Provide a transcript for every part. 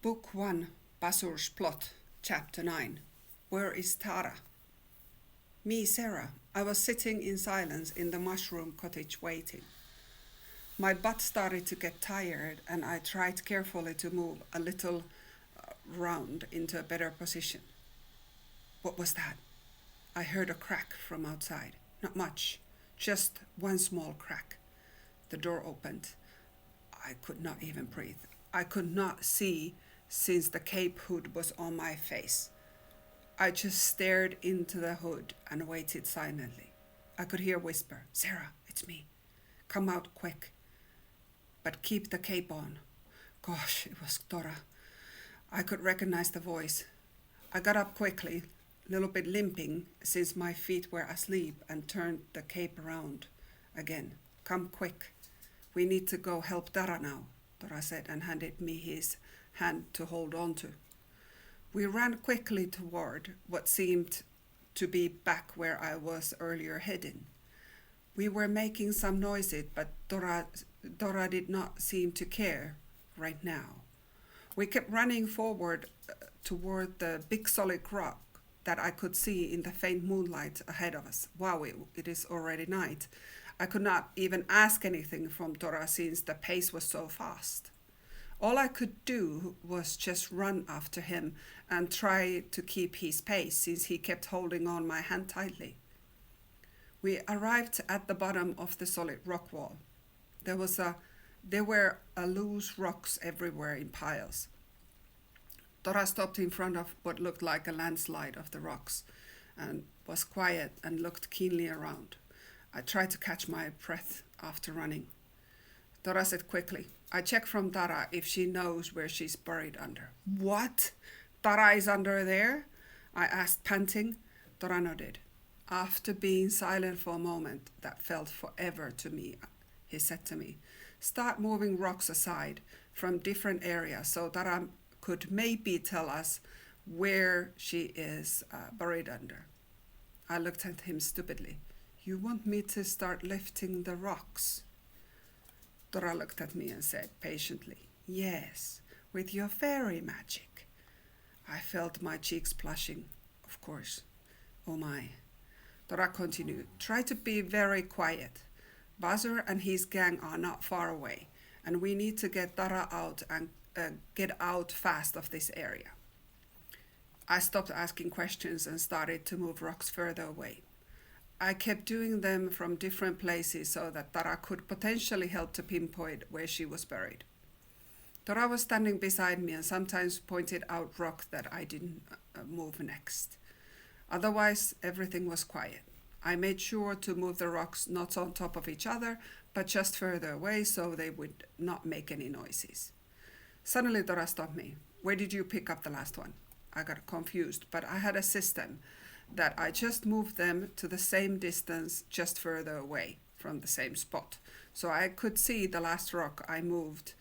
Book 1, Bazur's Plot, Chapter 9. Where is Tora? Me, Sarah. I was sitting in silence in the mushroom cottage waiting. My butt started to get tired and I tried carefully to move a little round into a better position. What was that? I heard a crack from outside. Not much, just one small crack. The door opened. I could not even breathe. I could not see since the cape hood was on my face. I just stared into the hood and waited silently. I could hear whisper, Sarah, it's me. Come out quick. But keep the cape on. Gosh, it was Tora. I could recognize the voice. I got up quickly, a little bit limping since my feet were asleep, and turned the cape around again. Come quick. We need to go help Tora now, Tora said and handed me his hand to hold on to. We ran quickly toward what seemed to be back where I was earlier heading. We were making some noises, but Tora did not seem to care right now. We kept running forward toward the big solid rock that I could see in the faint moonlight ahead of us. Wow, it is already night. I could not even ask anything from Tora since the pace was so fast. All I could do was just run after him and try to keep his pace since he kept holding on my hand tightly. We arrived at the bottom of the solid rock wall. There were loose rocks everywhere in piles. Tora stopped in front of what looked like a landslide of the rocks and was quiet and looked keenly around. I tried to catch my breath after running. Tora said quickly, I checked from Tora if she knows where she's buried under. What? Tora is under there? I asked, panting. Tora nodded. After being silent for a moment that felt forever to me, he said to me, start moving rocks aside from different areas so Tora could maybe tell us where she is buried under. I looked at him stupidly. You want me to start lifting the rocks? Tora looked at me and said patiently, yes, with your fairy magic. I felt my cheeks blushing, of course. Oh my. Tora continued, try to be very quiet. Bazur and his gang are not far away, and we need to get Tora out and get out fast of this area. I stopped asking questions and started to move rocks further away. I kept doing them from different places so that Tora could potentially help to pinpoint where she was buried. Tora was standing beside me and sometimes pointed out rock that I didn't move next. Otherwise, everything was quiet. I made sure to move the rocks not on top of each other, but just further away so they would not make any noises. Suddenly, Tora stopped me. Where did you pick up the last one? I got confused, but I had a system that I just moved them to the same distance, just further away from the same spot. So I could see the last rock I moved,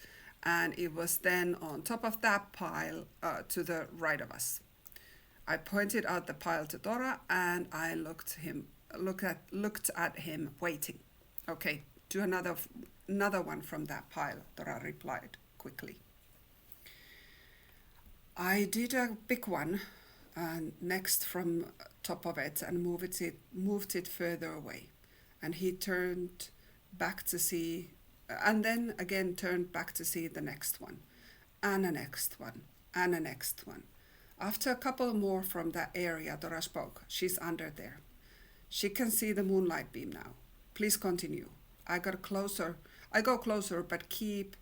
and it was then on top of that pile to the right of us. I pointed out the pile to Tora, and I looked at him, waiting. Okay, do another one from that pile, Tora replied quickly. I did a big one next from top of it and moved it further away. And he turned back to see, and then again turned back to see the next one, and the next one, and the next one. After a couple more from that area, Tora spoke. She's under there. She can see the moonlight beam now. Please continue. I go closer, but keep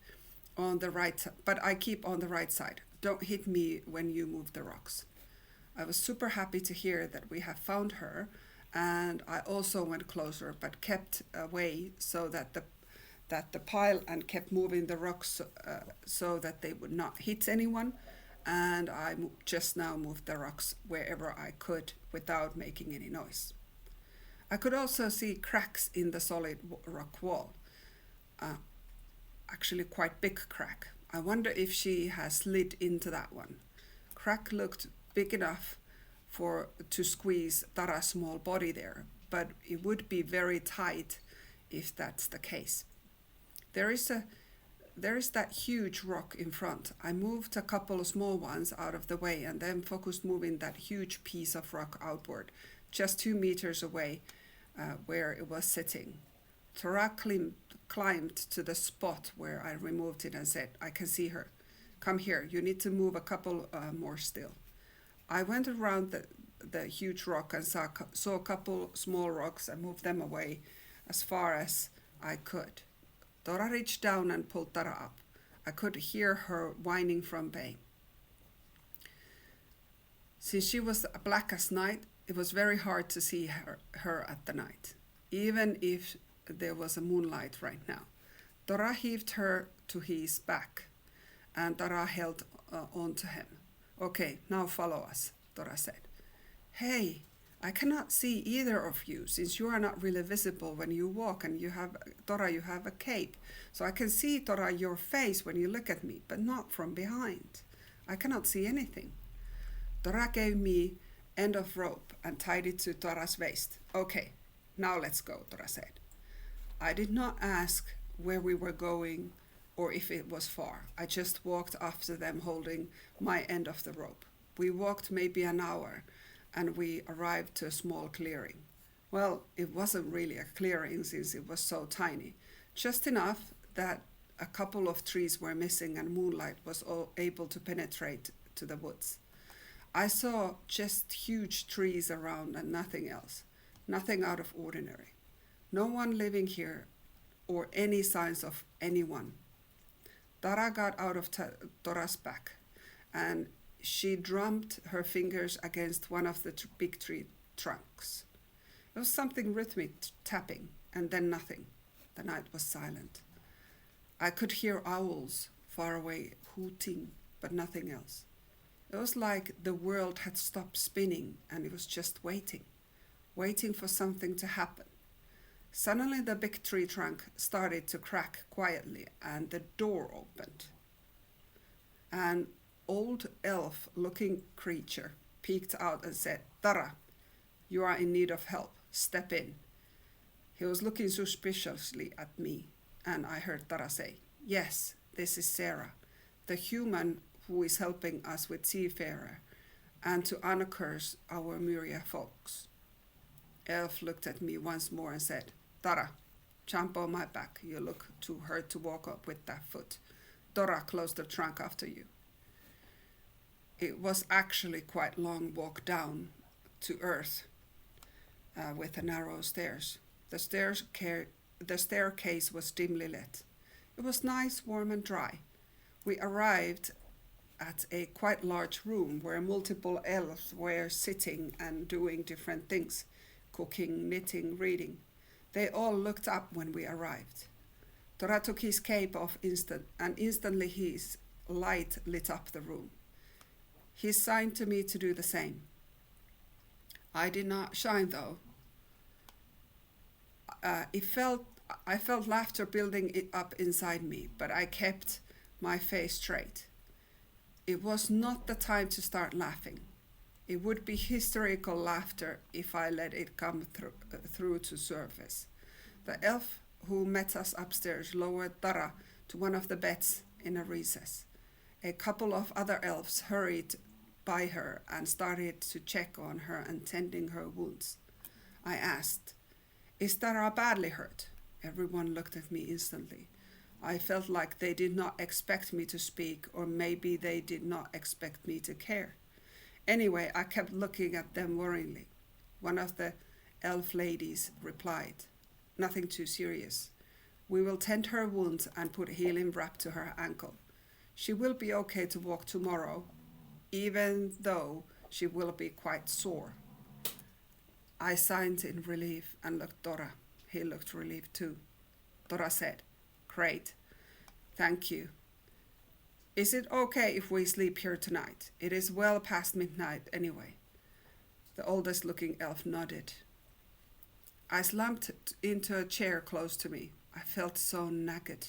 on the right. But I keep on the right side. Don't hit me when you move the rocks. I was super happy to hear that we have found her, and I also went closer, but kept away so that the pile and kept moving the rocks so that they would not hit anyone. And I just now moved the rocks wherever I could without making any noise. I could also see cracks in the solid rock wall, actually quite big crack. I wonder if she has slid into that one. Crack looked big enough to squeeze Tora's small body there, but it would be very tight if that's the case. There is there is that huge rock in front. I moved a couple of small ones out of the way and then focused moving that huge piece of rock outward, just 2 meters away where it was sitting. Tora climbed to the spot where I removed it and said, I can see her. Come here, you need to move a couple more still. I went around the huge rock and saw a couple small rocks and moved them away as far as I could. Tora reached down and pulled Tara up. I could hear her whining from pain. Since she was black as night, it was very hard to see her at the night, even if there was a moonlight right now. Tora heaved her to his back, and Tara held on to him. Okay, now follow us, Tora said. Hey, I cannot see either of you, since you are not really visible when you walk, and you have a cape. So I can see, Tora, your face when you look at me, but not from behind. I cannot see anything. Tora gave me end of rope and tied it to Tora's waist. Okay, now let's go, Tora said. I did not ask where we were going or if it was far. I just walked after them holding my end of the rope. We walked maybe an hour and we arrived to a small clearing. Well, it wasn't really a clearing since it was so tiny, just enough that a couple of trees were missing and moonlight was able to penetrate to the woods. I saw just huge trees around and nothing else, nothing out of ordinary. No one living here or any signs of anyone. Tara got out of Tora's back and she drummed her fingers against one of the big tree trunks. It was something rhythmic tapping and then nothing. The night was silent. I could hear owls far away hooting, but nothing else. It was like the world had stopped spinning and it was just waiting for something to happen. Suddenly the big tree trunk started to crack quietly and the door opened. An old elf-looking creature peeked out and said, Tara, you are in need of help. Step in. He was looking suspiciously at me, and I heard Tara say, yes, this is Sarah, the human who is helping us with Seafarer and to uncurse our Myria folks. Elf looked at me once more and said, Tara, jump on my back. You look too hurt to walk up with that foot. Tora, close the trunk after you. It was actually quite a long walk down to earth with the narrow stairs. The staircase was dimly lit. It was nice, warm and dry. We arrived at a quite large room where multiple elves were sitting and doing different things, cooking, knitting, reading. They all looked up when we arrived. Tora took his cape off and instantly his light lit up the room. He signed to me to do the same. I did not shine though. I felt laughter building it up inside me, but I kept my face straight. It was not the time to start laughing. It would be hysterical laughter if I let it come through to surface. The elf who met us upstairs lowered Tara to one of the beds in a recess. A couple of other elves hurried by her and started to check on her and tending her wounds. I asked, is Tara badly hurt? Everyone looked at me instantly. I felt like they did not expect me to speak, or maybe they did not expect me to care. Anyway, I kept looking at them worryingly. One of the elf ladies replied, nothing too serious. We will tend her wounds and put healing wrap to her ankle. She will be okay to walk tomorrow, even though she will be quite sore. I sighed in relief and looked at Tora. He looked relieved too. Tora said, great, thank you. Is it okay if we sleep here tonight? It is well past midnight anyway. The oldest looking elf nodded. I slumped into a chair close to me. I felt so naked.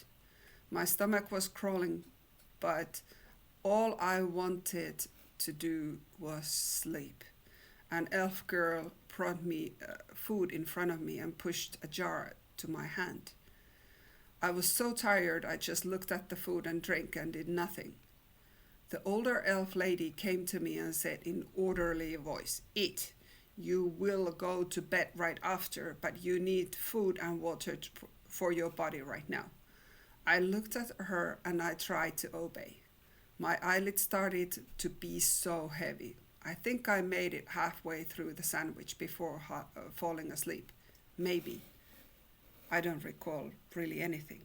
My stomach was crawling, but all I wanted to do was sleep. An elf girl brought me food in front of me and pushed a jar to my hand. I was so tired I just looked at the food and drink and did nothing. The older elf lady came to me and said in orderly voice, "Eat. You will go to bed right after, but you need food and water for your body right now." I looked at her and I tried to obey. My eyelids started to be so heavy. I think I made it halfway through the sandwich before falling asleep. Maybe. I don't recall really anything.